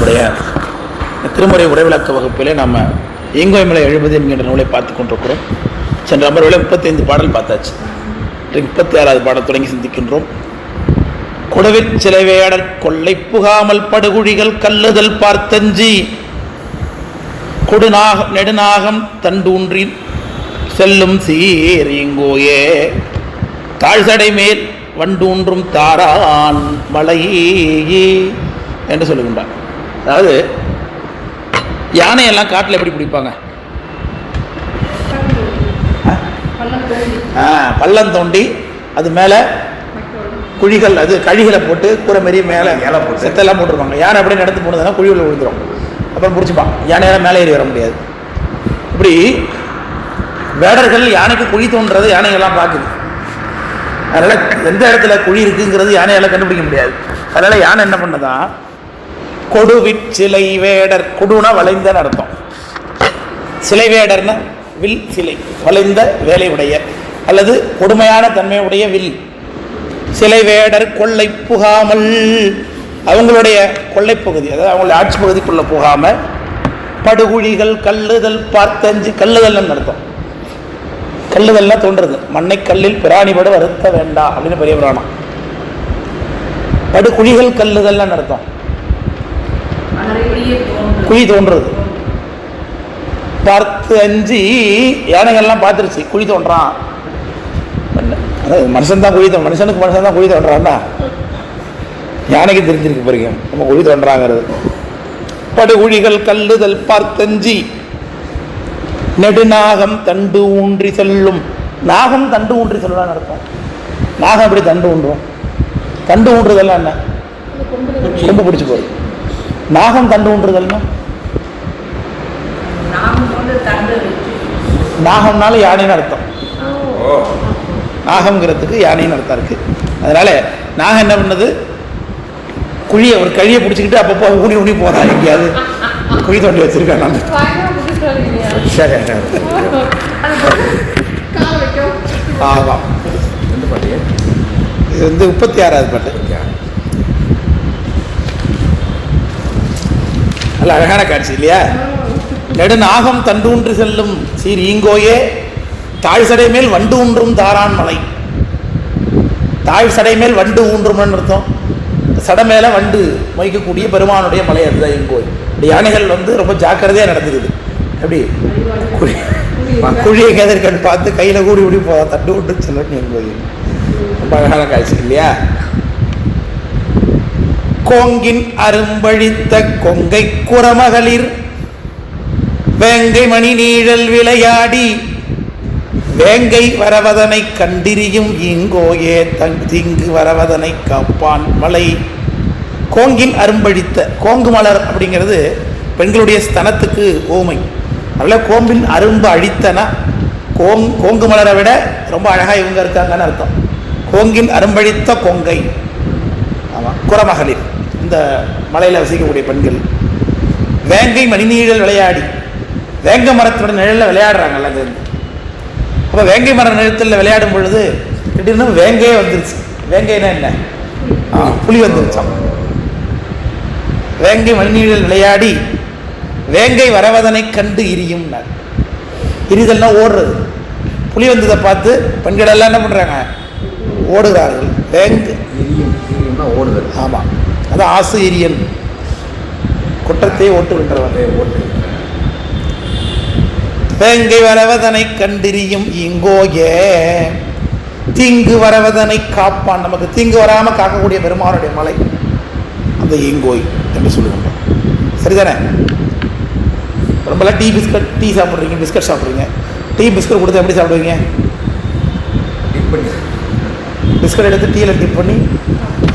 நம்முடைய திருமுறை உரைவிளக்க வகுப்பிலே நம்ம ஈங்கோய்மலை 70 என்கின்ற நூலை பார்த்து கொண்டிருக்கிறோம். சென்ற அமர்வில் 35 பாடல் பார்த்தாச்சு. 36வது பாடல் தொடங்கி சிந்திக்கின்றோம். குடவிற் சிலைவேடர் கொள்ளை புகாமல் படுகுழிகள் கல்லுதல் பார்த்தஞ்சி நெடுநாகம் தண்டூன்றி செல்லும் சீர் இங்கோயே தாழ்சடை மேல் வண்டூன்றும் தாரான் மலையே என்று சொல்லுகின்றார். அதாவது யானையெல்லாம் காட்டில் எப்படி பிடிப்பாங்க? பள்ளம் தோண்டி அது மேலே குழிகள், அது கழிகளை போட்டு கூரை மாரி மேலே செத்தெல்லாம் போட்டிருப்பாங்க. யானை அப்படியே நடந்து போனதுன்னா குழிகளில் விழுந்துடும். அப்புறம் பிடிச்சிப்பான். யானையெல்லாம் மேலே ஏறி வர முடியாது. இப்படி வேடர்கள் யானைக்கு குழி தோன்றது யானைகள்லாம் பார்க்குது. அதனால் எந்த இடத்துல குழி இருக்குங்கிறது யானையால் கண்டுபிடிக்க முடியாது. அதனால் யானை என்ன பண்ணதான், கொடுவிற் சிலை வேடர், கொடுனா வளைந்தன்னு அர்த்தம். சிலை வேடர்னா வில் சிலை, வளைந்த வேலை உடைய அல்லது கொடுமையான தன்மையுடைய வில். சிலை வேடர் கொள்ளை புகாமல், அவங்களுடைய கொள்ளைப்பகுதி, அதாவது அவங்களுடைய ஆட்சி பகுதிக்குள்ளே போகாமல் படுகுழிகள் கல்லுதல் பார்த்தஞ்சு, கல்லுதல்னு அர்த்தம். கல்லுதல்னா தோன்றுறது, மண்ணை கல்லில் பிராணிபடு வருத்த வேண்டாம் அப்படின்னு பெரிய புராணம். படுகுழிகள் கல்லுதல்னு அர்த்தம், குழி தோன்றுறது. பார்த்து அஞ்சு யானைகள்லாம் பார்த்துருச்சு குழி தோன்றான். அதாவது மனுஷன் தான் மனுஷனுக்கு மனுஷன் தான் குழி தோன்றான்னா யானைக்கு தெரிஞ்சிருக்கு பாருங்க நம்ம குழி தோன்றாங்கிறது. படுகுழிகள் கல்லுதல் பார்த்தஞ்சி நெடுநாகம் தண்டு ஊன்றி செல்லும். நாகம் தண்டு ஊன்றி செல்லலான்னு அர்த்தம். நாகம் எப்படி தண்டு ஊன்றும்? தண்டு ஊன்றுதெல்லாம் என்ன? கொம்பு பிடிச்சி போகுது. நாகம் தண்டு ஊன்றுதல்னா நாகம்னால யானைன்னு அர்த்தம். நாகம்ங்கிறதுக்கு யானைன்னு அர்த்தம் இருக்கு. அதனால நாகம் என்ன பண்ணது, குழியை ஒரு கழியை பிடிச்சிக்கிட்டு அப்பப்போ ஊனி ஊனி போகிறான். எங்கேயாவது குழி தோண்டி வச்சிருக்கேன் நான். சரி, ஆமாம். இது 36வது பாட்டு. நல்ல அழகான காட்சி இல்லையா? நெடுநாகம் தண்டூன்று செல்லும் சீர் ஈங்கோயே தாழ் சடை மேல் வண்டு ஊன்றும் தாரான் மலை. தாழ் சடை மேல் வண்டு ஊன்றும்னு அர்த்தம். சடை மேலே வண்டு மொய்க்கக்கூடிய பெருமானுடைய மலை, அதுதான் ஈங்கோய். யானைகள் ரொம்ப ஜாக்கிரதையாக நடந்துக்குது. எப்படி குழியை கதிர்கண் பார்த்து கையில் கூடி ஊடி போதா தண்டு விட்டு செல்லணும் ஈங்கோய். ரொம்ப அழகான காட்சி இல்லையா? கோங்கின் அரும்பழித்த கொங்கை குரமகளிர் வேங்கை மணி நீழல் விளையாடி வேங்கை வரவதனை கண்டிரியும் ஈங்கோயே தீங்கு வரவதனை காப்பான் மலை. கோங்கின் அரும்பழித்த, கோங்கு மலர் அப்படிங்கிறது பெண்களுடைய ஸ்தனத்துக்கு ஓமை. அதில் கோம்பின் அரும்பு அழித்தனா கோங்கு மலரை விட ரொம்ப அழகாக இவங்க இருக்காங்கன்னு அர்த்தம். கோங்கின் அரும்பழித்த கொங்கை. ஆமாம், குரமகளிர், இந்த மலையில் வசிக்கக்கூடிய பெண்கள். வேங்கை மணிநீழல் விளையாடி, வேங்க மரத்தோட நிழலில் விளையாடுறாங்கல்ல. அது அப்போ வேங்கை மர நிழத்தில் விளையாடும் பொழுது திடீர்னு வேங்கையே வந்துருச்சு. வேங்கைனா என்ன? புலி வந்துருச்சான். வேங்கை மணிநீழல் விளையாடி வேங்கை வரவதனை கண்டு இரியும். இரிதல்னா ஓடுறது. புலி வந்ததை பார்த்து பெண்கள் எல்லாம் என்ன பண்ணுறாங்க? ஓடுகிறார்கள். வேங்கை ஓடுதல். ஆமாம், அதான் ஆசு எரியன், குற்றத்தை ஓட்டுகின்றவன். வேங்கை வரவதனை கண்டிரியும் ஈங்கோயே தீங்கு வரவதனை காப்பான். நமக்கு தீங்கு வராமல் காக்கக்கூடிய பெருமானுடைய மலை அந்த ஈங்கோய் என்று சொல்லுகின்றோம். சரிதானே? ரொம்பலாம் டீ சாப்பிட்றீங்க, பிஸ்கட் சாப்பிட்றீங்க. டீ பிஸ்கட் கொடுத்து எப்படி சாப்பிடுவீங்க? பிஸ்கட் எடுத்து டீயில் டிப் பண்ணி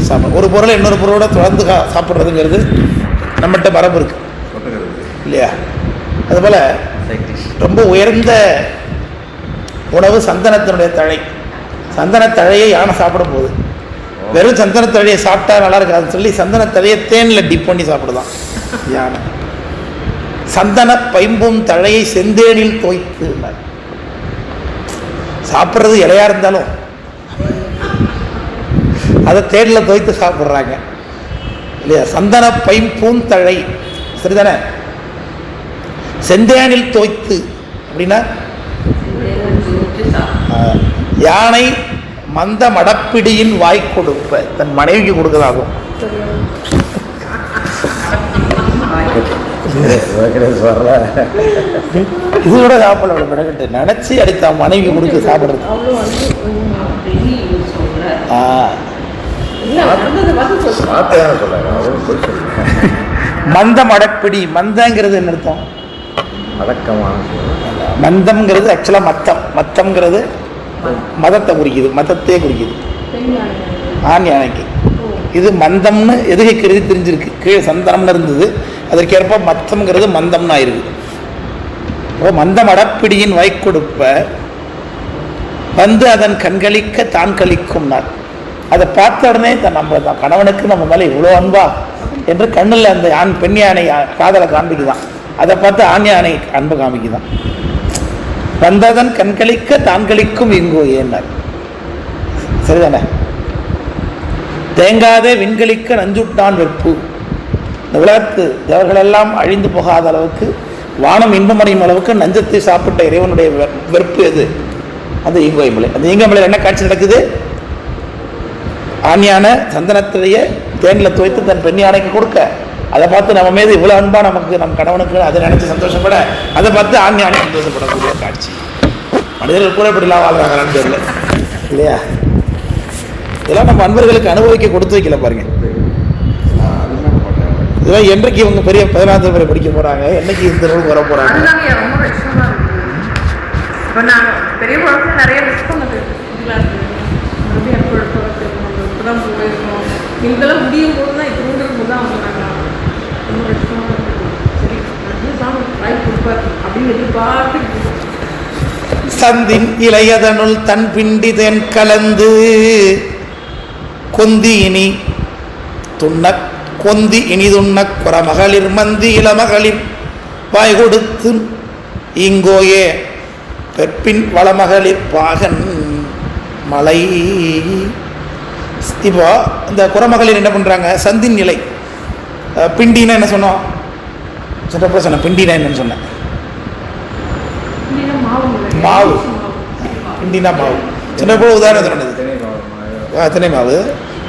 சாப்பிடும். ஒரு பொருளை இன்னொரு பொருளோட தொடர்ந்து சாப்பிட்றதுங்கிறது நம்மகிட்ட மரபு இருக்கு இல்லையா? அதுபோல் ரொம்ப உயர்ந்த உணவு சந்தனத்தினுடைய தழை. சந்தனத்தழையை யானை சாப்பிடும் போது வெறும் சந்தனத்தழையை சாப்பிட்டா நல்லா இருக்காதுன்னு சொல்லி சந்தனத்தழையை தேனில் டிப் பண்ணி சாப்பிடுதான் யானை. சந்தன பைம்பும் தழையை செந்தேனில் தோய்த்து. சாப்பிட்றது இலையா இருந்தாலும் அதை தேனில் தோய்த்து சாப்பிட்றாங்க. இல்லையா? சந்தன பைம்பூந்தழை சரிதானே? செந்தேனில் தோய்த்து அப்படின்னா யானை மந்த மடப்பிடியின் வாய் கொடுப்ப தன் மனைவிக்கு கொடுக்கதாகும். இதோட சாப்பிட பிறகு நினைச்சு அடித்த மனைவி கொடுக்க சாப்பிடுறது. மந்த மடப்பிடி, மந்தங்கிறது என்ன அர்த்தம்? மந்தம்ங்கிறது ஆக்சுவலா மத்தம். மத்தம்ங்கிறது மதத்தை குறிக்குது, மதத்தையே குறிக்குது. ஆண் யானைக்கு இது மந்தம்னு எதுகை கருதி தெரிஞ்சிருக்கு. கீழே சந்தனம்னு இருந்தது, அதற்கேற்ப மத்தம்ங்கிறது மந்தம்னு ஆயிருக்கு. மந்தம் அடப்பிடியின் வாய்க்கொடுப்ப வந்து அதன் கண்களிக்க தான் கழிக்கும் நாள். அதை பார்த்த உடனே நம்ம தான் கணவனுக்கு நம்ம மேலே இவ்வளோ அன்பா என்று கண்ணில் அந்த பெண் யானை காதலை காண்பிக்குதான். அதை பார்த்து ஆண் யானை அன்பு காமிக்குதான். வந்ததன் கண்களிக்க தான் கழிக்கும் இங்கோ ஏன்னார். சரிதானே? தேங்காதே விண்களிக்க நஞ்சுட்டான் வெப்பு. இந்த உலகத்து தேவர்களெல்லாம் அழிந்து போகாத அளவுக்கு, வானம் இன்பமடையும் அளவுக்கு நஞ்சத்தை சாப்பிட்ட இறைவனுடைய வெறுப்பு எது? அது ஈங்கோய் மலை. அந்த ஈங்கோய் மலையில் என்ன காட்சி நடக்குது? ஆண் யானை சந்தனத்திலேயே தேனில் துவைத்து தன் பெண் யானைக்கு கொடுக்க, அதை பார்த்து நம்ம மீது இவ்வளோ அன்பா நமக்கு நம் கணவனுக்கு அதை நினைச்சு சந்தோஷப்பட, அதை பார்த்து ஆண் யானை சந்தோஷப்படக்கூடிய காட்சி. மனிதர்கள் கூட இப்படிலாம் வாழ்றாங்களான்னு தெரியல இல்லையா? இதெல்லாம் நம்ம அன்பர்களுக்கு அனுபவிக்க கொடுத்து வைக்கல பாருங்க. இதெல்லாம் என்றைக்கு இவங்க பெரிய 14 பேரை படிக்க போறாங்க, என்னைக்கு இந்த நூல் வர போறாங்க? சந்தின் இளையதனுள் தன் பிண்டி தேன் கலந்து கொந்தி இனி துண்ண கொந்தி இனிதுண்ண குறமகளிர் மந்தி இளமகளிர் வாய் கொடுத்து இங்கோயே பெற்பின் வளமகளிர் பாகன் மலை. இப்போ இந்த குறமகளிர் என்ன பண்ணுறாங்க? சந்தின் இலை. பிண்டினா என்ன சொன்னோம்? சின்னப்போ சொன்னேன். பிண்டினா என்னன்னு சொன்னேன்? மாவு. பிண்டினா மாவு. சின்னப்போ உதாரணம் சொன்னது தினை மாவு.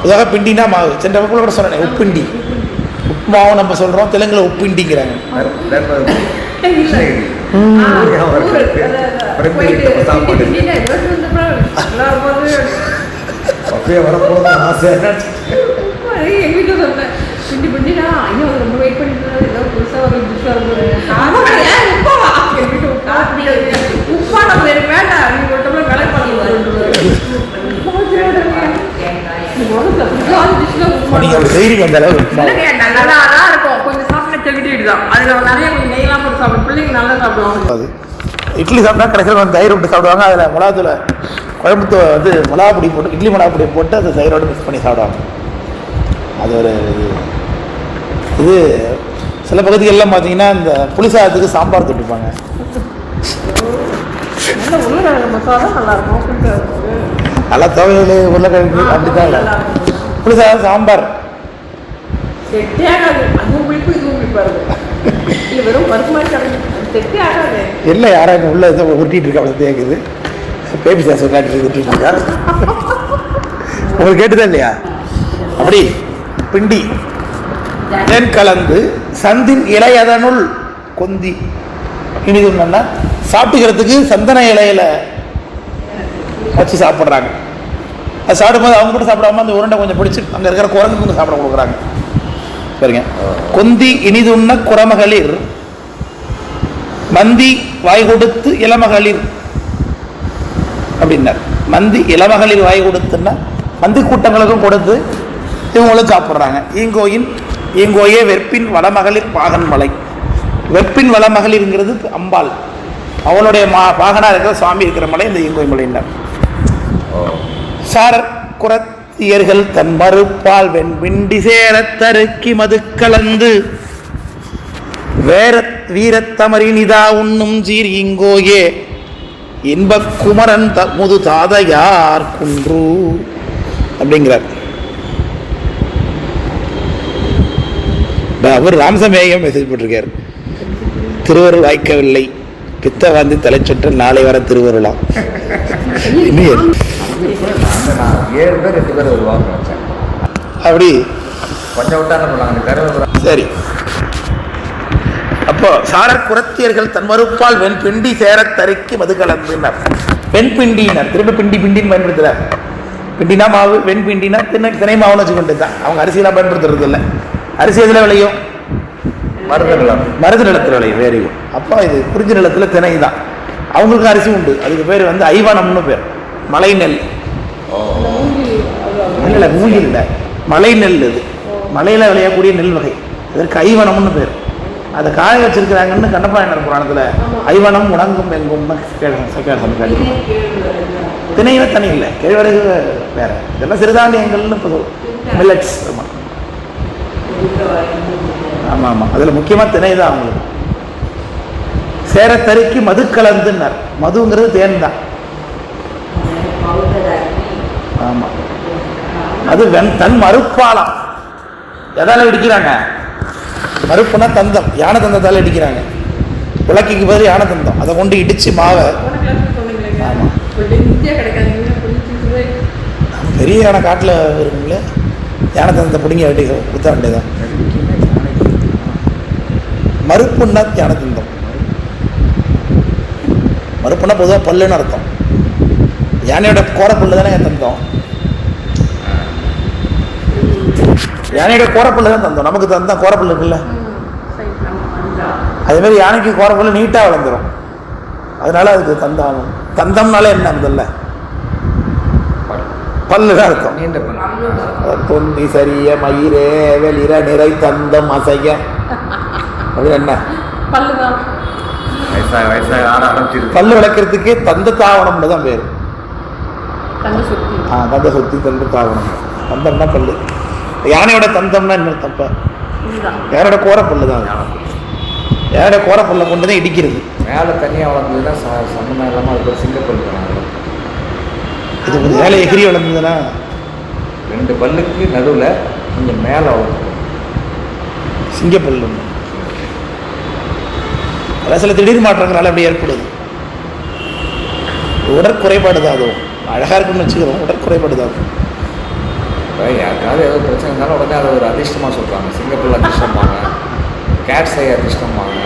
உதாக பிண்டினா மாவு. சின்னப்போ கூட சொன்னேன் உப்பிண்டி. உப்புமாவை நம்ம சொல்கிறோம், தெலுங்குல உப்பிண்டிங்கிறாங்க. அப்படியே வரப்போது ஆசை. எங்கள் வீட்டில் சொன்னேன் பிண்டி பிண்டினா ஐயோ அது ரொம்ப வெயிட் பண்ணிட்டு ஏதோ புதுசாக ஒரு டிஷ் உப்பா நம்ம எனக்கு வேண்டாம், நீ ஒரு டம்ளர் வேலை இட்லி சாப்பிட்டா கடைசியில் தயிர் விட்டு சாப்பிடுவாங்க. அதில் மிளகாத்தூளை குழம்புத்தூ வந்து மிளகா பொடி போட்டு, இட்லி மிளகா பொடி போட்டு அதை தயிரோடு மிக்ஸ் பண்ணி சாப்பிடுவாங்க. அது ஒரு இது. சில பகுதிகளெலாம் பார்த்தீங்கன்னா இந்த புளி சாதத்துக்கு சாம்பார் தொட்டுப்பாங்க. நல்லா துவையல் உருளைக்கிழங்கு அப்படி தான் இல்லை. புளி சாதம் சாம்பார் இல்லை. யாராவது உள்ள இதை உருட்டிட்டு இருக்கா? அவ்வளோ தேக்குது. பேபி சாசம் காட்டிட்டு உருட்டிட்டு இருக்கா? உங்களுக்கு கேட்டுதான் இல்லையா? அப்படி பிண்டி தேன் கலந்து சந்தின் இலையதனுள் கொந்தி இனிதுன்னா சாப்பிட்டுக்கிறதுக்கு சந்தன இலையில வச்சு சாப்பிட்றாங்க. அது சாப்பிடும்போது அவங்க கூட சாப்பிடாம அந்த உருண்டை கொஞ்சம் பிடிச்சி அங்கே இருக்கிற குரங்குக்கு சாப்பிட கொடுக்குறாங்க. சரிங்க. கொந்தி இனிதுண்ண குறமகளிர் மந்தி வாய் கொடுத்து இளமகளிர் அப்படின்னார். மந்தி இளமகளிர் வாய் கொடுத்துன்னா மந்தி கூட்டங்களுக்கும் கொடுத்து இவங்களும் சாப்பிட்றாங்க. ஈங்கோயே வெற்பின் வளமகளிர் பாகன் மலை. வெற்பின் வளமகளிர்ங்கிறது அம்பாள், அவளுடைய பாகனாக இருக்கிற சுவாமி இருக்கிற மலை இந்த ஈங்கோய் மலையினர். சாரர் குரத்தியர்கள் தன் மறுப்பால் வெண்பிண்டி சேரத் தருக்கி மது கலந்து வீரத்தமரினிதா உண்ணும் சீர் இங்கோயே இன்பக் குமரன் முது தாதையார் குன்று அப்படிங்கிறார். அவர் ராமசாமியாக மெசேஜ் போட்டிருக்காரு, திருவருள் வாய்க்கவில்லை, பித்த வாந்தி தலைச்சுற்ற நாளை வர திருவருளாம். இன்னும் 7 பேர் 8 பேர் வருவாங்க. அப்படி கொஞ்சம் விட்டாங்க. சரி. அப்போ சாரர் குரத்தியர்கள் தன் மறுப்பால் வெண் பிண்டி சேரத் தரைக்கு மது கலந்துனார். வெண் பிண்டினார், திரும்ப பிண்டி பிண்டின்னு பயன்படுத்துறார். பிண்டினா மாவு, வெண் பிண்டினா திணை மாவுன்னு வச்சுக்கொண்டு தான். அவங்க அரிசியெல்லாம் பயன்படுத்துறது இல்லை. அரிசி எதில் விளையும்? மருது நிலத்தில் விளையும். வேறு அப்போ இது குறிஞ்சி நிலத்தில் திணை தான். அவங்களுக்கு அரிசி உண்டு. அதுக்கு பேர் வந்து ஐவனம்னு பேர். மலை நெல் இல்லை, மூங்கில் இல்லை, மலை நெல். இது மலையில் விளையக்கூடிய நெல் வகை. இதற்கு ஐவனம்னு பேர். அதை காய வச்சிருக்கிறாங்கன்னு கண்ணப்பாயனர் புராணத்தில் ஐவனம் உணங்கும் எங்கும் திணையில தனி இல்லை, கேழ்வரகு வேற. இதெல்லாம் சிறுதானியங்கள்னு மில்லட்ஸ். ஆமாம் ஆமாம் ஆமாம், அதில் முக்கியமாக திணை தான் அவங்களுக்கு. சேரத்தறிக்கு மது கலந்துன்னார். மதுங்கிறது தேன் தான். ஆமாம், அது தன் மறுப்பாலாம். எதால இடிக்கிறாங்க? மறுப்புனா தந்தம், யானை தந்தத்தால் இடிக்கிறாங்க. உலக்கைக்கு பதில் யானை தந்தம், அதை கொண்டு இடித்து மாவை. ஆமாம், பெரிய யானை காட்டில் இருக்குங்களே, யானை தந்தத்தை பிடிங்கி வெட்டி குத்த வேண்டியதான். மறுப்புன்னா யானை தந்தம். மறுப்புனா பொதுவாக பல்லுன்னு அர்த்தம். யானையோட கோரப்புல்லு தானே தந்தம். யானையோட கோரப்புல்லு தான் தந்தம். நமக்கு தந்தம் கோரப்புல்லு இருக்குல்ல, அதே மாதிரி யானைக்கு கோரப்புல்லு நீட்டாக வளர்ந்துடும். அதனால அதுக்கு தந்தம். தந்தம்னால என்ன முதல்ல? பல்லு தான் அர்த்தம். தொந்தி சரிய மயிரே வெளிர நிறை தந்தம் அசைய, அது என்ன? பல்லு விளக்கிறதுக்கே தந்த தாவணம்னு தான் பேர். தந்த சொத்தி, தந்த தாவணம். தந்தம்னா பல்லு. யானையோட தந்தம்னா என்ன தப்ப? யாரோட கோரப்பல்லு தான். யாரோட கோரப்பல்லை கொண்டு தான் இடிக்கிறது. மேலே தனியாக வளர்ந்ததுன்னா சம்மந்தம் இல்லாமல் அது ஒரு சிங்கப்பல்லு. இது கொஞ்சம் மேலே எகிரி வளர்ந்ததுன்னா 2 பல்லுக்கு நடுவில் கொஞ்சம் மேலே வளர்ந்து சிங்கப்பல்லு. அதான் சில திடீர் மாற்றங்களால் அப்படி ஏற்படுது. உடற்குறைபாடு தான். அதுவும் அழகாக இருக்குன்னு வச்சுக்கிறோம், உடற்குறைபாடு தான். யாருக்காவது ஏதோ பிரச்சனை இருந்தாலும் உடனே அதை ஒரு அதிர்ஷ்டமாக சொல்கிறாங்க. சிங்கப்பூர் அதிர்ஷ்டமாங்க, கேட்ஸை அதிர்ஷ்டமாங்க.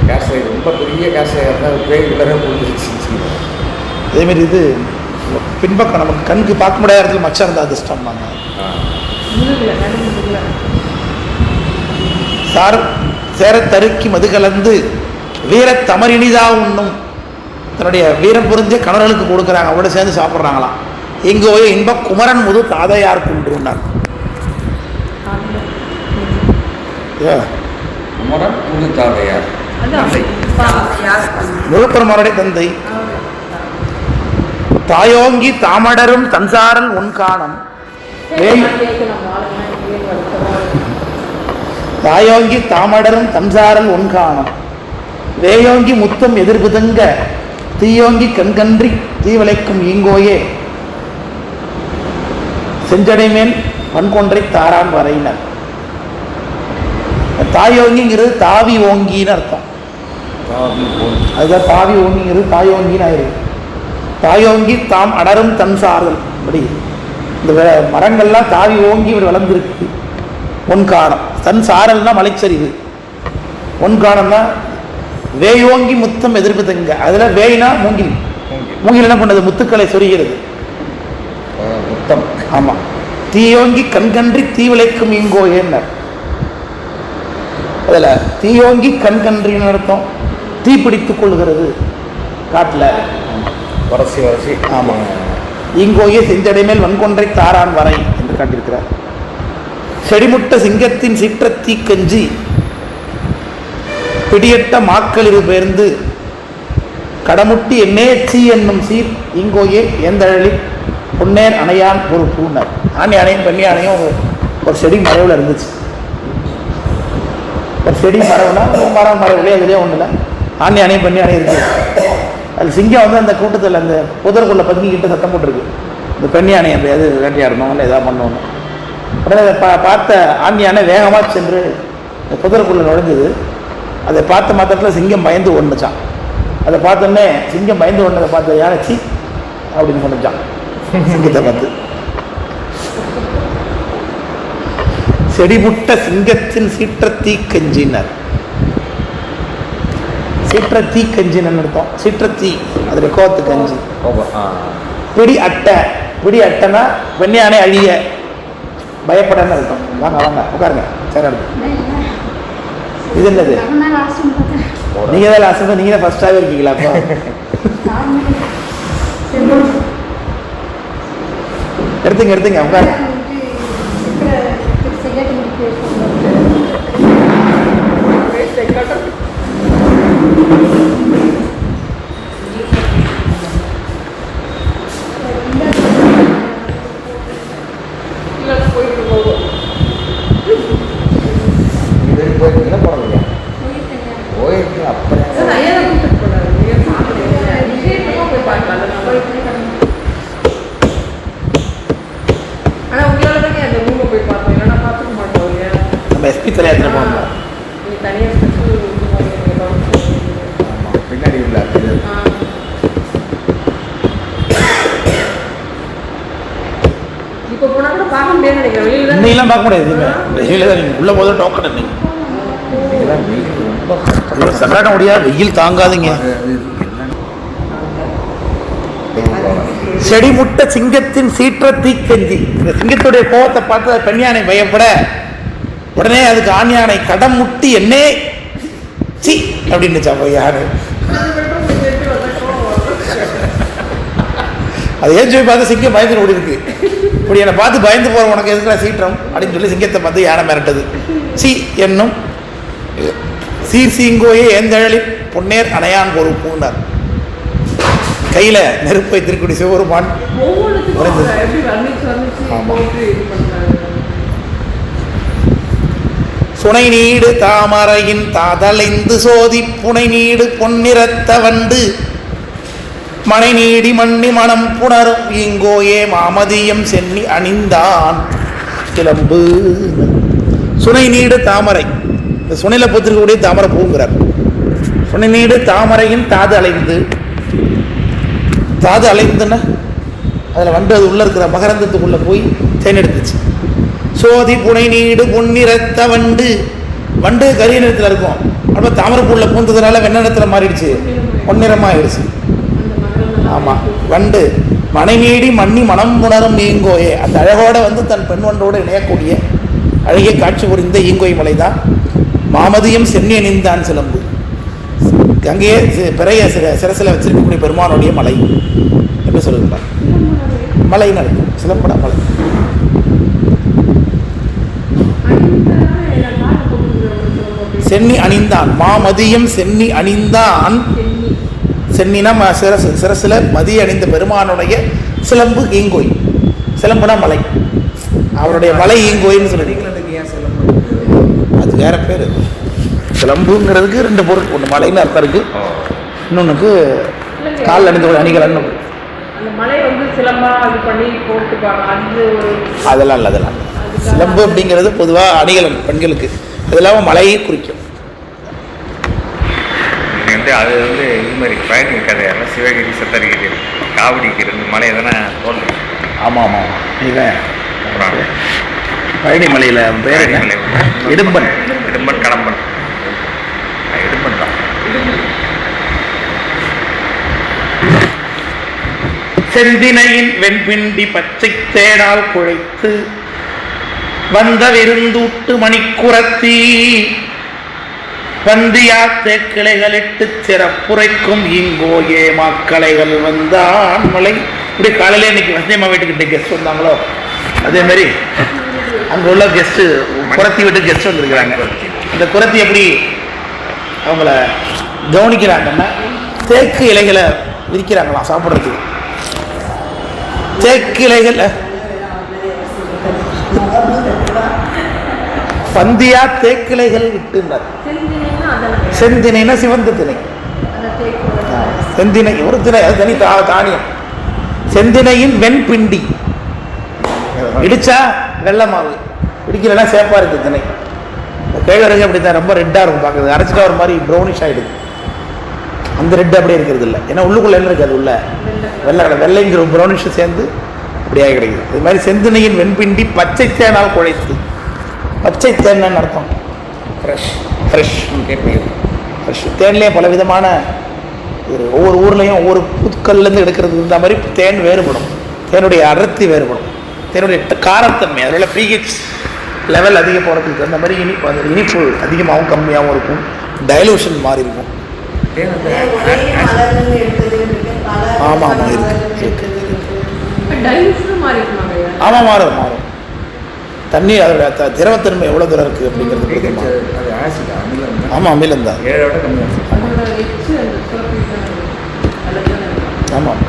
கேட்ஸை ரொம்ப பெரிய கேட்ஸை இருந்தால் பேய்களே புரிஞ்சிருச்சு. அதேமாரி இது பின்பக்கம் நமக்கு கண்ணுக்கு பார்க்க முடியாத இடத்துல மச்சம் இருந்தால் அதிர்ஷ்டம்பாங்க. சேரத்தருக்கி மது கலந்து வீர தமரினிதா உண்ணும். தன்னுடைய வீரம் புரிஞ்ச கணவர்களுக்கு கொடுக்குறாங்க, அவரோட சேர்ந்து சாப்பிட்றாங்களாம். எங்கோ இன்ப குமரன் முது தாதையார் குன்றுனார். குமரன் முது தாதையார் முழுப்பெருமானுடைய தந்தை. தாயோங்கி தாமடரும் தன்சாரல் உன்காணம். தாயோங்கி தாமடரும் தன்சாரல் உன்காணம். வேயோங்கி முத்தம் எதிர்புதங்க தீயோங்கி கண்கன்றி தீவளைக்கும் ஈங்கோயே செஞ்சடை மேல் பண்கொன்றை தாரான் வரையினர். தாயோங்கிங்கிறது தாவி ஓங்கின்னு அர்த்தம். அதுதான் தாவி ஓங்கிங்கிறது தாயோங்கின்னு ஆயிருக்கு. தாயோங்கி தாம் அடரும் தன் சாரல். அப்படி இந்த மரங்கள்லாம் தாவி ஓங்கி இப்படி வளர்ந்துருக்கு. ஒன்காணம், தன் சாரல்னா மலைச்சரிவு. ஒன்காணம்னா வேயோங்கி முத்தம் எதிர்ப்பு தங்க. அதில் வேய்னா மூங்கில். மூங்கில் என்ன பண்ணது? முத்துக்களை சொருகிறது. முத்தம். ஆமாம். தீயோங்கி கண்கன்றி தீவிளைக்கும் இங்கோ ஏன்னர். அதில் தீயோங்கி கண்கன்றின்னு அர்த்தம். தீ பிடித்துக் கொள்கிறது காட்டில். வரசி வரசி. ஆமாம். இங்கோயே செஞ்சடை மேல் வன்கொன்றை தாரான் வரை என்று காட்டியிருக்கிறார். செடிமுட்ட சிங்கத்தின் சிற்றத்தீ கஞ்சி பிடியட்ட மாக்களிரு பேர்ந்து கடமுட்டி என்னேச்சி என்னும் சீர் இங்கோயே எந்தழலி பொன்னேர் அணையான் ஒரு பூனர். ஆணி அணையும் பெண்ணி அணையும் ஒரு செடி மறைவில் இருந்துச்சு. ஒரு செடி மரவுனா மரம் மரவுலையே அதுலேயே ஒன்றும் இல்லை. ஆணி அணையும் பெண்ணி அணை இருக்குது. அது சிங்கம் வந்து அந்த கூட்டத்தில் அந்த புதருக்குள்ளே பதுங்கிக்கிட்டு சத்தம் போட்டிருக்கு. இந்த பெண்ணி அணை அப்படி எது வேட்டையாடணும் இல்லை எதாவது பண்ணணும். உடனே அதை பார்த்த ஆண் யானை வேகமாக சென்று புதருக்குள்ளே நுழைஞ்சது. அதை பார்த்த மாத்திரத்தில் சிங்கம் பயந்து ஒன்றுச்சான். அதை பார்த்தோன்னே சிங்கம் பயந்து ஒன்றதை பார்த்த யானைச்சி அப்படின்னு சொன்னான் சிங்கத்தை பார்த்து. செடிமுட்ட சிங்கத்தின் சீற்றத்தீ கஞ்சினர். சீற்றத்தீ கஞ்சின்னு அர்த்தம். சீற்றத்தீ அதில் கோத்து கஞ்சி. பிடி அட்டை. பிடி அட்டைனா வெண்ணையானே அழிய பயப்படன்னு அர்த்தம். வாங்க வாங்க உட்காருங்க. சரி அர்த்தம். இது என்னது? நீங்கள் தான் லாஸ்ட், நீங்கள் தான் ஃபர்ஸ்டாகவே இருக்கீங்களா? அப்போ எடுத்துங்க எடுத்துங்க உட்காருங்க. எஸ்பி தலையாத்திர போகணும். பின்னாடி உள்ள இன்னைக்கெல்லாம் பார்க்க முடியாது. வெயில தான் நீங்கள் உள்ளே போதும் டோக்கன் இல்லைங்க. சட்டாட்ட முடியாது, வெயில் தாங்காதுங்க. செடிமுட்ட சிங்கத்தின் சீற்ற தீக்கஞ்சி. இந்த சிங்கத்துடைய கோபத்தை பார்த்து பெண் யானை பயப்பட உடனே அதுக்கு ஆண் யானை கடம் முட்டி என்னே சி அப்படின்னுச்சா யாரு. அதை ஏன் சொல்லி பார்த்து சிங்கம் பயந்து ஓடி இருக்கு. இப்படி என்னை பார்த்து பயந்து போகிற உனக்கு எதுக்குற சீற்றம் அப்படின்னு சொல்லி சிங்கத்தை பார்த்து யானை மிரட்டது. சி என்னும் சீர்சீங்கோயே ஏந்தழலில் பொன்னேர் அணையான் ஒரு பூண்டார். கையில் நெருப்பை திருக்குடி சிவருமான். சுனை நீடு தாமரையின் தாதலைந்து சோதி புனை நீடு பொன்னிறத்த வண்டு மனை நீடி மண்ணி மனம் புணரும் இங்கோயே மாமதியம் சென்னி அணிந்தான் சிலம்பு. சுனை நீடு தாமரை, இந்த சுனையில் பூத்திருக்கக்கூடிய தாமரை பூங்கிறார். சுனை நீடு தாமரையின் தாது அலைந்து. தாது அலைந்துன்னா அதில் வண்டு அது உள்ளே இருக்கிற மகரந்தத்துக்குள்ளே போய் தேனெடுத்துச்சு. சோதி புனை நீடு பொன்னிறத்த வண்டு. வண்டு கரிய நிறத்தில் இருக்கும். அப்போ தாமரைப்பூவில் பூந்ததுனால வெண்ண நிறத்தில் மாறிடுச்சு, பொன்னிறமாகிடுச்சு. ஆமாம், வண்டு மனை நீடி மண்ணி மனம் புணரும் ஈங்கோயே. அந்த அழகோடு வந்து தன் பெண் வண்டோடு இணையக்கூடிய அழகிய காட்சி புரிந்த ஈங்கோய் மலை தான் மாமதியம் சென்னி அணிந்தான் சிலம்பு. அங்கேயே பிறைய சிரசில் வச்சிருக்கக்கூடிய பெருமானுடைய மலை என்று சொல்லுகிறார். மலை நடக்கும் சிலம்பட மலை. சென்னி அணிந்தான், மாமதியம் சென்னி அணிந்தான். சென்னினா சிரசில் மதிய அணிந்த பெருமானுடைய சிலம்பு ஈங்கோய். சிலம்புனா மலை, அவருடைய மலை ஈங்கோயின்னு சொல்லுறீங்க. அது வேற பேர். சிலம்புங்கிறதுக்கு ரெண்டு பொருள், ஒன்று மலைன்னு அர்த்தம் இருக்கு, இன்னொன்றுக்கு காலில் அணிந்த அணிகலன்னு. அதெல்லாம் இல்லை, அதெல்லாம் சிலம்பு அப்படிங்கிறது பொதுவாக அணிகலன் பெண்களுக்கு. அது இல்லாமல் மலையை குறிக்கும். அது வந்து இது மாதிரி பயணி கதையால் சிவகிரி சத்தரிகிரி காவடிக்கு ரெண்டு மலை எதனா தோன்றும். ஆமாம் ஆமாம், இதுதான் பழனி மலையில் பேர் என்ன? இடும்பன். இடும்பன் கடம்பன். இடும்பன் தான். செந்தினையின் வெண்பிண்டி பச்சை தேடால் குழைத்து வந்த விருந்தூட்டு மணிக்குரத்தி பந்தியா தேக்கிளைகளிட்டு சிறப்புரைக்கும் இங்கோயே மாக்களைகள் வந்தான் மலை. இப்படி காலையில இன்னைக்கு வசதியம்மா வீட்டுக்கிட்ட கெஸ்ட் வந்தாங்களோ அதே மாதிரி அங்கே உள்ள கெஸ்ட்டு குரத்தி வீட்டுக்கு கெஸ்ட் வந்துருக்குறாங்க. அந்த குரத்தி எப்படி அவங்கள கவனிக்கிறாங்கன்னா தேக்கு இலைகளை விரிக்கிறாங்களாம் சாப்பிட்றதுக்கு. தேக்கு இலைகள் பந்தியா தேக்கிளைகள் இட்டுனார். செந்தினைனா சிவந்த திணை. செந்தினை ஒரு திணை, அது தனி தானியம். செந்தினையின் வெண்பிண்டி இடிச்சா வெள்ளை மாவு, பிடிக்கலைன்னா சேஃபாக இருக்குது திணை. இந்த கேழ்வரகு அப்படி தான் ரொம்ப ரெட்டாக இருக்கும் பார்க்குறது, அரைச்சிட்டா ஒரு மாதிரி ப்ரௌனிஷ் ஆகிடுது. அந்த ரெட்டு அப்படியே இருக்கிறது இல்லை, ஏன்னா உள்ளுக்குள்ளே என்ன இருக்குது, அது உள்ள வெள்ளைங்கிற ப்ரௌனிஷ் சேர்ந்து அப்படியே கிடைக்குது. இது மாதிரி செந்தினையின் வெண்பிண்டி பச்சை தேனால் குழைத்து. பச்சை தேன்னு அர்த்தம் ஃப்ரெஷ் ஃப்ரெஷ். தேன்லேயே பல விதமான ஒவ்வொரு ஊர்லேயும் ஒவ்வொரு புற்கள்லேருந்து எடுக்கிறது இந்த மாதிரி தேன் வேறுபடும். தேனுடைய அடர்த்தி வேறுபடும், தேனுடைய காரத்தன்மை, அதில் பிஹெச் லெவல் அதிகம் போகிறதுக்கு அந்த மாதிரி இனிப்பு, அதில் இனிப்பு அதிகமாகவும் கம்மியாகவும் இருக்கும், டைலூஷன் மாறி இருக்கும். ஆமாம் ஆமாம் இருக்கு. ஆமாம் மாறும். தண்ணி அதோட திரவத்தன்மை எவ்வளோ தூரம் இருக்குது அப்படிங்கிறது. ஆமாம் அமிலம் தான். ஆமாம்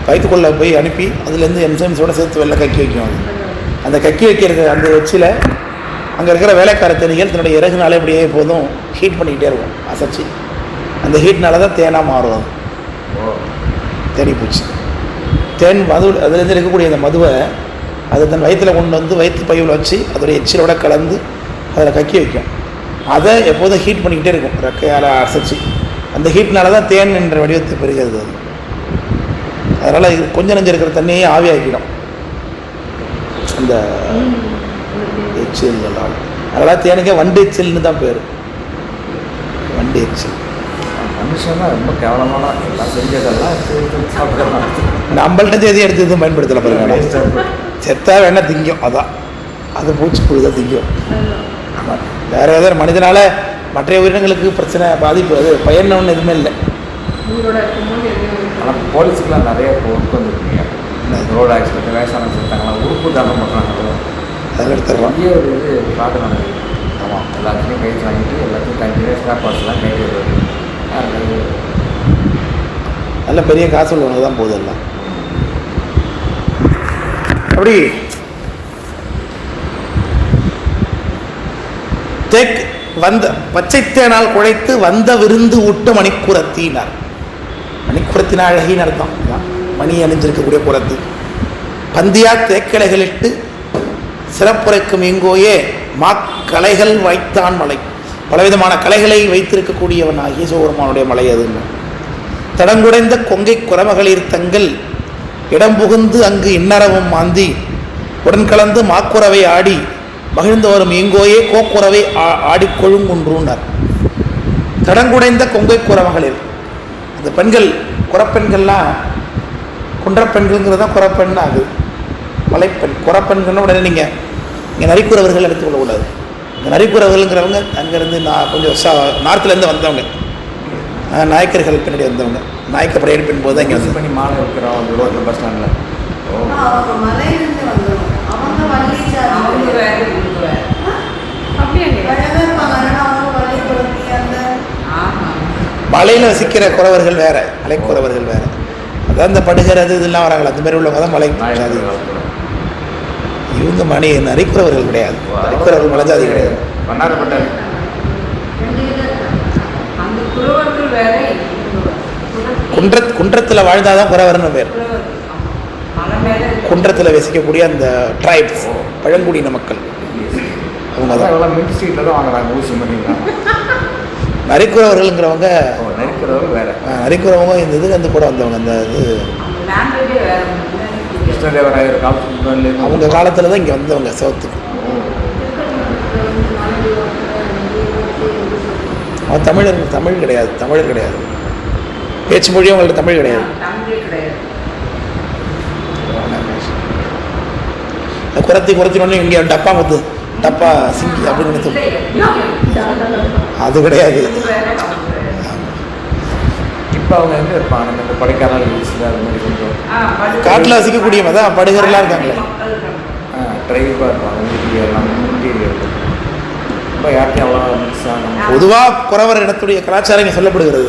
வயிற்றுக்குள்ளே போய் அனுப்பி அதுலேருந்து என்சைம்ஸோடு சேர்த்து வெளில கக்கி வைக்கும். அந்த கக்கி வைக்கிறது அந்த எச்சில் அங்கே இருக்கிற வேலைக்கார தேனிகள் தன்னுடைய இறகுனாலே அப்படியே எப்போதும் ஹீட் பண்ணிக்கிட்டே இருக்கும், அசைச்சி. அந்த ஹீட்னால தான் தேனாக மாறும். தேனி பூச்சி தேன் மது அதுலேருந்து இருக்கக்கூடிய அந்த மதுவை அதை தன் வயிற்றில் கொண்டு வந்து வயிற்று பையில் வச்சு அதோடைய எச்சிலோட கலந்து அதில் கக்கி வைக்கும். அதை எப்போதும் ஹீட் பண்ணிக்கிட்டே இருக்கும் ரெக்கையால் அசைச்சி. அந்த ஹீட்னால தான் தேன் என்ற வடிவத்தை பெறுகிறது. அது அதனால் இது கொஞ்சம் நஞ்சம் இருக்கிற தண்ணியை ஆவியாக்கிடும் அந்த எச்சில்களால். அதனால் தேனுக்கே வண்டு எச்சில்னு தான் பேர், வண்டு எச்சில். மனுஷன்னா ரொம்ப கேவலமான எல்லாம் செஞ்சதெல்லாம் சாப்பிடலாம். நம்மள்ட்ட செய்தி எடுத்து எதுவும் பயன்படுத்தலை பாருங்க. செத்தா வேணா திங்கும், அதான் அது பூச்சி புழுதான் திங்கும். வேறு ஏதாவது மனிதனால் மற்ற உயிரினங்களுக்கு பிரச்சனை பாதிப்பு அது பயன் ஒன்று எதுவுமே இல்லை. ஆனால் போலீஸுக்கெலாம் நிறைய ஒர்க் வந்துருக்கீங்க. ரோடு ஆக்சிடென்ட் வயசான செத்தாங்களாம் உறுப்பு தானம் பண்ணுறாங்க, அதில் எடுத்துடலாம். நிறைய ஒரு இது பார்க்க நடக்குது. ஆமாம், எல்லாத்தையும் கைது வாங்கிட்டு எல்லாத்தையும் கண்டினியூஸ் ஸ்பேர் பார்ட்ஸ்லாம் கைது வருது. நல்ல பெரிய காசு உள்ளவங்க தான் போகுது எல்லாம். அப்படி தேக் வந்த பச்சைத்தேனால் குழைத்து வந்த விருந்து ஊட்ட மணிக்குரத்தினார். மணிக்குரத்தின அழகின்னு அர்த்தம். மணி அணிஞ்சிருக்கக்கூடிய குரத்தி. பந்தியா தேக்கிளைகளிட்டு சிறப்புரைக்கும் இங்கோயே மாக்கலைகள் வைத்தான் மலை. பலவிதமான கலைகளை வைத்திருக்கக்கூடியவன் ஆகிய சிவபெருமானுடைய மலை அதுன்னு. தடங்குடைந்த கொங்கை குரமகளிர் தங்கள் இடம் புகுந்து அங்கு இன்னரவும் மாந்தி உடன் கலந்து மாக்குறவை ஆடி மகிழ்ந்து வரும் இங்கோயே கோக்குறவை ஆடிக்கொழுங்குன்றுனார். தடங்குடைந்த கொங்கை குரமகளிர், அந்த பெண்கள் குறப்பெண்கள்லாம் குன்றப்பெண்கள்ங்கிறது தான் குறப்பெண் ஆகுது. மலைப்பெண் குறப்பெண்கள்னு உடனே நீங்கள் இங்கே நரிக்குறவர்கள் எடுத்துக்கொள்ளக்கூடாது. இந்த நரிக்குறவர்கள்ங்கிறவங்க அங்கேருந்து கொஞ்சம் நார்த்துலேருந்து வந்தவங்க, நாயக்கர்கள் பின்னாடி வந்தவங்க. நாயக்க படையெடுப்பின் போது தான் இங்கே வந்து பண்ணி மாலை வைக்கிறோம் ரோட்டில் பஸ் ஸ்டாண்டில். மலையில் வசிக்கிற குறவர்கள் வேறு, மலைக்குறவர்கள் வேறு. அதான் இந்த படுகர் அது இதெல்லாம் வராங்களா, அந்த மாதிரி உள்ளவங்க தான் மலை ஜாதி. இவங்க மணி நரிக்குறவர்கள் கிடையாது, நரிக்குறவர்கள் மலை ஜாதி கிடையாது. குன்றத்தில் வாழ்ந்தாதான் குறவர்னு பேர். குன்றத்தில் வசிக்கக்கூடிய அந்த ட்ரைப்ஸ், பழங்குடியின மக்கள், அவங்க தான் மிட் ஸ்ட்ரீட்டில் தான் வாங்குறாங்க ஊசி பண்ணிக்கலாம். நரிக்குறவர்கள்ங்கிறவங்க வேறு, நரிக்குறவங்க இந்த இது வந்து கூட வந்தவங்க. அந்த இது அவங்க காலத்தில் தான் இங்கே வந்தவங்க சவுத்துக்கு. அவன் தமிழ் கிடையாது, தமிழர் கிடையாது. பேச்சு மொழி அவங்கள்ட்ட தமிழ் கிடையாது. குறைத்தினோடனே இங்கே டப்பா முத்து டப்பா சிங்கி அப்படின்னு நினைத்தோம், அது கிடையாது. இப்போ அவங்க எங்கே இருப்பாங்க? இந்த கொடைக்கானல் காட்டில் வசிக்கக்கூடியவங்க தான் படுகர்லாம் இருக்காங்களே, ட்ரைவாக இருப்பாங்க. இன்டீரியர் ரொம்ப யார்ட்டையும் அவ்வளோ மிக்ஸ் ஆகும். பொதுவாக குறவர் இடத்துடைய கலாச்சாரம் இங்கே சொல்லப்படுகிறது.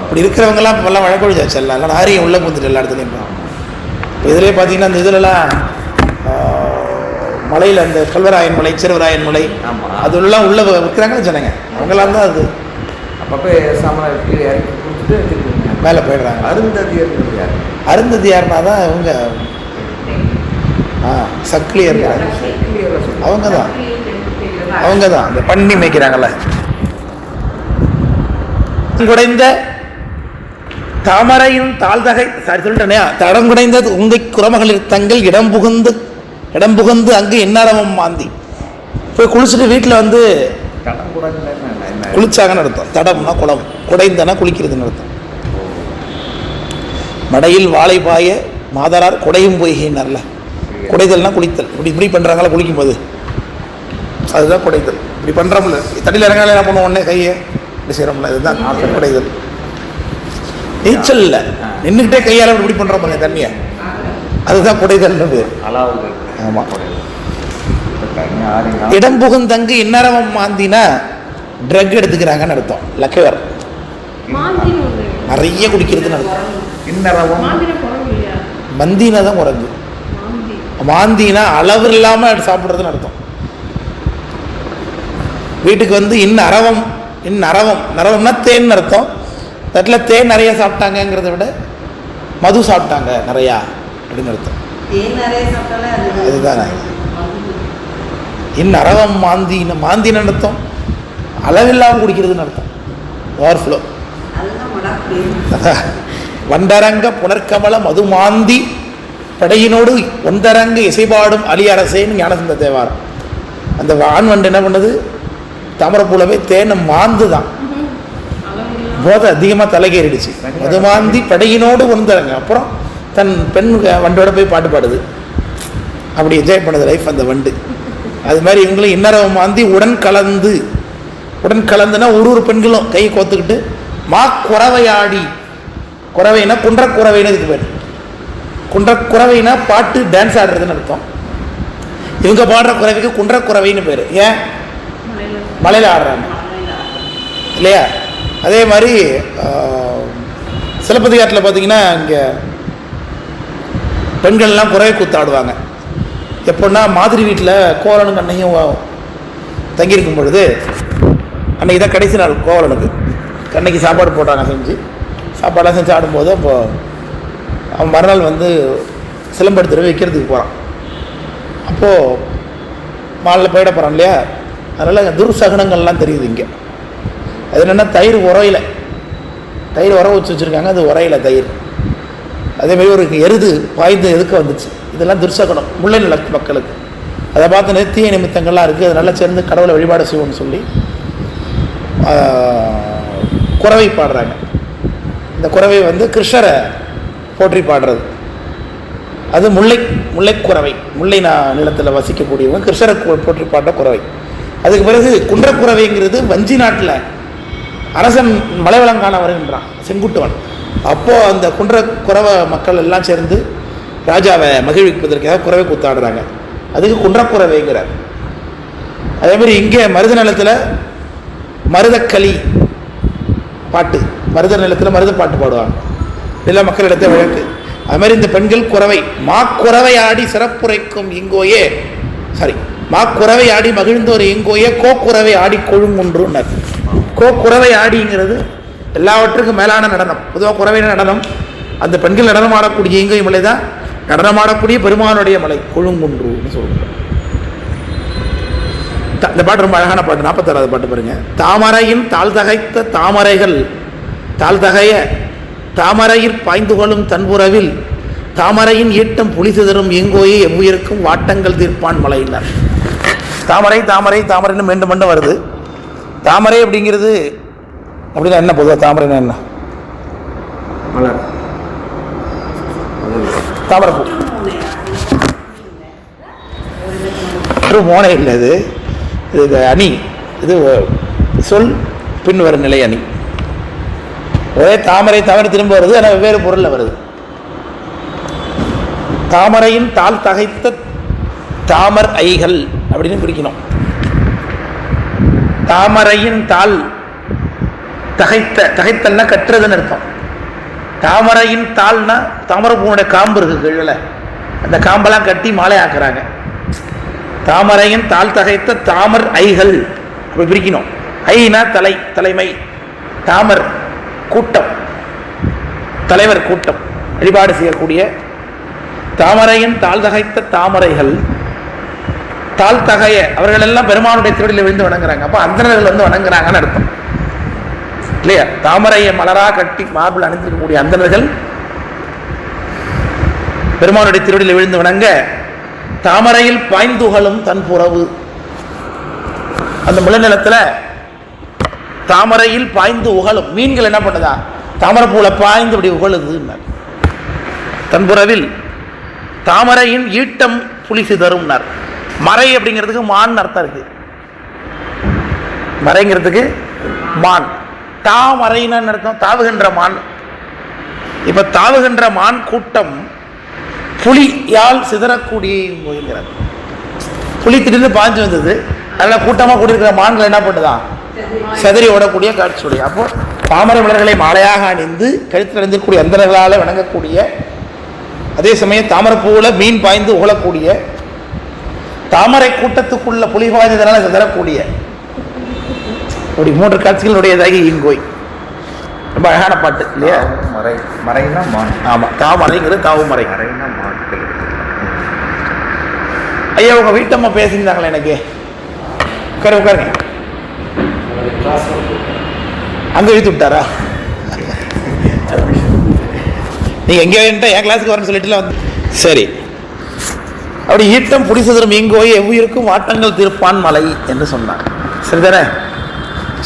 இப்படி இருக்கிறவங்கலாம் இப்போல்லாம் வழக்கொழிச்சாச்சு, எல்லாம் நாரியம் உள்ளே வந்துட்டு எல்லா இடத்துலையும். இப்போ இதிலே பார்த்தீங்கன்னா இந்த இதிலலாம் மலையில் அந்த கல்வராயன் மலை, சிறுவராயன் மலை, அதெல்லாம் உள்ளே விற்கிறாங்களே ஜனங்க, அவங்களாம் தான் அது அப்பப்போ சாமான் இறக்கி கொடுத்துட்டு மேலே போயிடுறாங்க. அருந்ததியார்னா தான் இவங்க சக்லியர், அவங்க தான் அவங்க தான் அந்த பண்ணி மேய்க்கிறாங்கல்ல. குடைந்த தாமரையின் தாழ்தகை சொல்லிட்டேனே, தடம் குடைந்தது உங்கை குரமகளிர் தங்கள் இடம் புகுந்து அங்கு எந்நரவம் மாந்தி. போய் குளிச்சுட்டு வீட்டில் வந்து குளிச்சாங்கன்னு அர்த்தம். தடம்னா குளம், குடைந்தனா குளிக்கிறதுன்னு அர்த்தம். மடையில் வாழை பாய மாதரார் குடையும் பொய்கினார்ல. குடைதல்னா குளித்தல். இப்படி பண்ணுறாங்களா குளிக்கும் போது, அதுதான் குடைதல். இப்படி பண்ணுறோம்ல, தண்ணியில் இறங்கால என்ன பண்ணுவோம், உடனே கையை இப்படி செய்கிறோம்ல, இதுதான் குடைதல். நீச்சல் இல்லை, நின்றுக்கிட்டே கையால் இப்படி பண்ணுறோம் தண்ணியை, அதுதான் குடைதல்னு. ஆமாம். இடம் புகுந்தங்கு இந்நரவம் மாந்தினா ட்ரக் எடுத்துக்கிறாங்கன்னு அர்த்தம். லக்கவர் நிறைய குடிக்கிறதுன்னு அர்த்தம். இன்னரவம் மந்தினா தான் குறைஞ்சு, மாந்தினா அளவு இல்லாமல் சாப்பிட்றதுன்னு அர்த்தம். வீட்டுக்கு வந்து நரவம்னா தேன் அர்த்தம். தட்டில் தேன் நிறைய சாப்பிட்டாங்கிறத விட மது சாப்பிட்டாங்க நிறையா அப்படின்னு அர்த்தம். அதுதானே இன்னரவம் மாந்தின்னு அர்த்தம். அளவில்லாமல் குடிக்கிறதுன்னு அர்த்தம். ஓவர்ஃப்ளோ. வண்டரங்க புனர்கமல மது மாந்தி படையினோடு ஒந்தரங்க இசைபாடும் அலி அரசேன்னு ஞானசந்த தேவாரம். அந்த ஆண் வண்டு என்ன பண்ணுது, தாமரப்பூலவே தேனை மாந்து தான் போதை அதிகமாக தலைகேறிடுச்சு. மது மாந்தி படையினோடு ஒந்தரங்க. அப்புறம் தன் பெண் வண்டோட போய் பாட்டு பாடுது. அப்படி என்ஜாய் பண்ணுது லைஃப் அந்த வண்டு. அது மாதிரி இவங்களும் இன்னரவம் மாந்தி உடன் கலந்துனா ஒரு பெண்களும் கையை கோத்துக்கிட்டு குறவையாடி. குறவைனா குன்றக்குறவைன்னு இதுக்கு பேர். குன்றக்குறவைனா பாட்டு டான்ஸ் ஆடுறதுன்னு அர்த்தம். இவங்க பாடுற குறவைக்கு குன்றக்குறவைன்னு பேர். ஏன் மலையில் ஆடுறாங்க இல்லையா? அதே மாதிரி சிலப்பதிகாரத்தில் பார்த்தீங்கன்னா இங்கே பெண்கள்லாம் குறவை கூத்தாடுவாங்க. எப்போன்னா மாதிரி வீட்டில் கோவலனும் அன்னையும் தங்கியிருக்கும் பொழுது, அன்றைக்கி தான் கடைசி நாள் கோவலனுக்கு. அன்னைக்கு சாப்பாடு போட்டாங்க, சாப்பாடெலாம் செஞ்சு ஆடும்போது அப்போது அவன் மறுநாள் வந்து சிலம்பெடுத்துட்டு வைக்கிறதுக்கு போகிறான். அப்போது மாலில் போயிட போகிறான் இல்லையா? அதனால் துர்சகனங்கள்லாம் தெரியுது இங்கே. அது என்னென்னா தயிர் உர வச்சு வச்சுருக்காங்க, அது உரையில தயிர். அதேமாதிரி ஒரு எருது பாய்ந்து எதுக்க வந்துச்சு. இதெல்லாம் துர்சகனம் முல்லை நிலத்து மக்களுக்கு. அதை பார்த்து நித்திய நிமித்தங்கள்லாம் இருக்குது. அதனால சேர்ந்து கடவுளை வழிபாடு செய்வோம்னு சொல்லி குறவை பாடுறாங்க. இந்த குறவை வந்து கிருஷ்ணரை போற்றி பாடுறது. அது முல்லைக்குறவை. முல்லை நிலத்தில் வசிக்கக்கூடியவங்க கிருஷ்ணரை போற்றி பாடுற குறவை. அதுக்கு பிறகு குன்றக்குறவைங்கிறது வஞ்சி நாட்டில் அரசன் மலைவளங்கான வருகின்றான் செங்குட்டுவன். அப்போது அந்த குறவை மக்கள் எல்லாம் சேர்ந்து ராஜாவை மகிழ்விப்பதற்காக குறவை கூத்தாடுறாங்க. அதுக்கு குன்றக்குறவைங்கிறார். அதேமாதிரி இங்கே மருத நிலத்தில் மருதக்களி பாட்டு, மருத நிலத்தில் மருத பாட்டு பாடுவாங்க. இதெல்லாம் மக்களிடத்தை வழக்கு. அதுமாதிரி இந்த பெண்கள் குறவை குறவை ஆடி சிறப்புரைக்கும் இங்கோயே குறவை ஆடி மகிழ்ந்தோர் இங்கோயே கோக்குறவை ஆடி கொழுங்குன்றுனர். கோக்குறவை ஆடிங்கிறது எல்லாவற்றுக்கும் மேலான நடனம். பொதுவாக குறவையான நடனம் அந்த பெண்கள் நடனம் ஆடக்கூடிய இங்கோய் மலை தான் நடனமாடக்கூடிய பெருமானுடைய மலை கொழுங்குன்றுன்னு சொல்லுவாங்க. இந்த பாட்டு ரொம்ப அழகான பாட்டு. 46வது பாட்டு பாருங்க. தாமரையின் தாழ்தகைத்த தாமரைகள் தாழ்தகைய தாமரையில் பாய்ந்து கொள்ளும் தன்புறவில் தாமரையின் ஈட்டம் புலிசிதறும் எங்கோயே எவ்வுயிருக்கும் வாட்டங்கள் தீர்ப்பான் மலையினர். தாமரைன்னு மீண்டும் வருது. தாமரை அப்படிங்கிறது அப்படின்னா என்ன? பொதுவாக தாமரைன்னா என்ன? மலர், தாமரைப்பூ. மோனை இல்லை, இது அணி. இது சொல் பின் வரும் நிலை அணி. ஒரே தாமரை திரும்ப வருது, ஆனால் வெவ்வேறு பொருளில் வருது. தாமரையின் தாள் தகைத்த தாமர் ஐகள் அப்படின்னு பிடிக்கணும். தாமரையின் தாள் தகைத்தல்னா கட்டுறதுன்னு அர்த்தம். தாமரையின் தாள்னா தாமரைப்பூனுடைய காம்பு இருக்கு கீழே, அந்த காம்பெல்லாம் கட்டி மாலை ஆக்குறாங்க. தாமரையின் தாள் தகைத்த தாமர் ஐகள் அப்படி பிரிக்கணும். ஐனா தலைமை, தாமர் கூட்டம், தலைவர் கூட்டம், வழிபாடு செய்யக்கூடிய தாமரையின் தாழ் தகைத்த தாமரைகள் தாழ்த்தகைய அவர்கள் எல்லாம் பெருமானுடைய திருவடியில் விழுந்து வணங்குறாங்க. அப்போ அந்தணர்கள் வந்து வணங்குறாங்கன்னு அர்த்தம் இல்லையா? தாமரையை மலரா கட்டி மார்பிள் அணிந்திருக்கக்கூடிய அந்தணர்கள் பெருமானுடைய திருவடியில் விழுந்து வணங்க, தாமரையில் பாய்ந்துகளும் தன் புறவு, அந்த முளநிலத்தில் தாமரையில் பாய்ந்து உகழும் மீன்கள் என்ன பண்ணுதா, தாமரைப்பூல பாய்ந்து இப்படி உகழுது. தன்புறவில் தாமரையின் ஈட்டம் புலிசு தரும்னார். மறை அப்படிங்கிறதுக்கு மான் அர்த்தம் இருக்கு. மறைங்கிறதுக்கு மான், தாமரைன்னு அர்த்தம் தாவுகின்ற மான். இப்ப தாவுகின்ற மான் கூட்டம் புலியால் சிதறக்கூடிய புலி திடீர்னு பாஞ்சு வந்தது, அதனால கூட்டமாக கூட்டியிருக்கிற மான்கள் என்ன பண்ணுதான், செதறி ஓடக்கூடிய காட்சியுடைய. அப்போ தாமரை மலர்களை மாலையாக அணிந்து கழுத்தில் அணிந்திருக்கக்கூடிய அந்தர்களால் வணங்கக்கூடிய, அதே சமயம் தாமரைப்பூவில் மீன் பாய்ந்து உகழக்கூடிய, தாமரை கூட்டத்துக்குள்ள புலி பாய்ந்ததனால சிதறக்கூடிய, அப்படி 3 காட்சிகளுடையதாகி ஈங்கோய். ரொம்ப அழகான பாட்டு இல்லையா? மறை, மறைனா மான். ஆமாம், தாமரைங்கிறது தாவுமறை. மறைனா மான்கள். ஐயா உங்கள் வீட்டம்மா பேசியிருந்தாங்களே எனக்கு. உட்காருங்க. அங்கே இழுத்து விட்டாரா? நீங்கள் எங்கே வேணுட்டா என் கிளாஸுக்கு வரேன்னு சொல்லிட்டுல வந்து. சரி, அப்படி ஈட்டம் புடிசதரும் இங்கோய் எவ்வுயிருக்கும் வாட்டங்கள் தீர்ப்பான் மலை என்று சொன்னான். சரிதானே?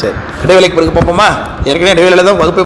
சரி, இடைவேளைக்கு பிறகு பார்ப்போமா? ஏற்கனவே இடைவேளையில் தான் வகுப்பு